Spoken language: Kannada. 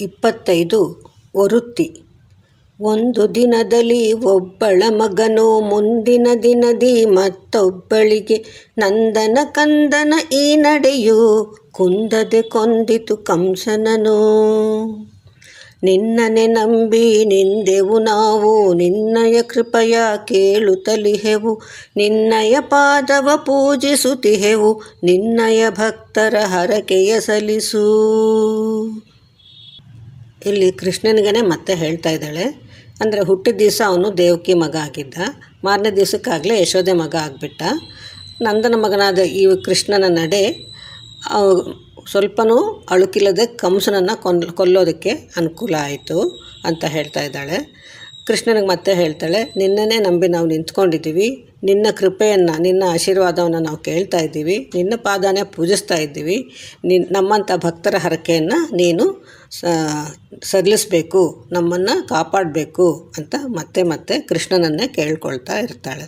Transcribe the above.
25 ಒರುತಿ. ಒಂದು ದಿನದಲ್ಲಿ ಒಬ್ಬಳ ಮಗನು, ಮುಂದಿನ ದಿನದಿ ಮತ್ತೊಬ್ಬಳಿಗೆ. ನಂದನ ಕಂದನ ಈ ನಡೆಯು, ಕುಂದದೆ ಕೊಂದಿತು ಕಂಸನನು. ನಿನ್ನನೆ ನಂಬಿ ನಿಂದೆವು ನಾವು, ನಿನ್ನಯ ಕೃಪೆಯ ಕೇಳುತ್ತಲಿಹೆವು. ನಿನ್ನಯ ಪಾದವ ಪೂಜಿಸುತ್ತಿಹೆವು, ನಿನ್ನಯ ಭಕ್ತರ ಹರಕೆಯ ಸಲ್ಲಿಸು. ಇಲ್ಲಿ ಕೃಷ್ಣನಿಗೆ ಮತ್ತೆ ಹೇಳ್ತಾ ಇದ್ದಾಳೆ. ಅಂದರೆ ಹುಟ್ಟಿದ ದಿವಸ ಅವನು ದೇವಕಿ ಮಗ ಆಗಿದ್ದ, ಮಾರನೇ ದಿವಸಕ್ಕಾಗಲೇ ಯಶೋದೆ ಮಗ ಆಗಿಬಿಟ್ಟ. ನಂದನ ಮಗನಾದ ಈ ಕೃಷ್ಣನ ನಡೆ ಸ್ವಲ್ಪನೂ ಅಳುಕಿಲ್ಲದೆ ಕಂಸನನ್ನು ಕೊಲ್ಲೋದಕ್ಕೆ ಅನುಕೂಲ ಆಯಿತು ಅಂತ ಹೇಳ್ತಾ ಇದ್ದಾಳೆ. ಕೃಷ್ಣನಿಗೆ ಮತ್ತೆ ಹೇಳ್ತಾಳೆ, ನಿನ್ನನ್ನೇ ನಂಬಿ ನಾವು ನಿಂತ್ಕೊಂಡಿದ್ದೀವಿ, ನಿನ್ನ ಕೃಪೆಯನ್ನು, ನಿನ್ನ ಆಶೀರ್ವಾದವನ್ನು ನಾವು ಕೇಳ್ತಾ ಇದ್ದೀವಿ, ನಿನ್ನ ಪಾದನೇ ಪೂಜಿಸ್ತಾ ಇದ್ದೀವಿ. ನಮ್ಮಂಥ ಭಕ್ತರ ಹರಕೆಯನ್ನು ನೀನು ಸಲ್ಲಿಸಬೇಕು, ನಮ್ಮನ್ನು ಕಾಪಾಡಬೇಕು ಅಂತ ಮತ್ತೆ ಮತ್ತೆ ಕೃಷ್ಣನನ್ನೇ ಕೇಳ್ಕೊಳ್ತಾ ಇರ್ತಾಳೆ.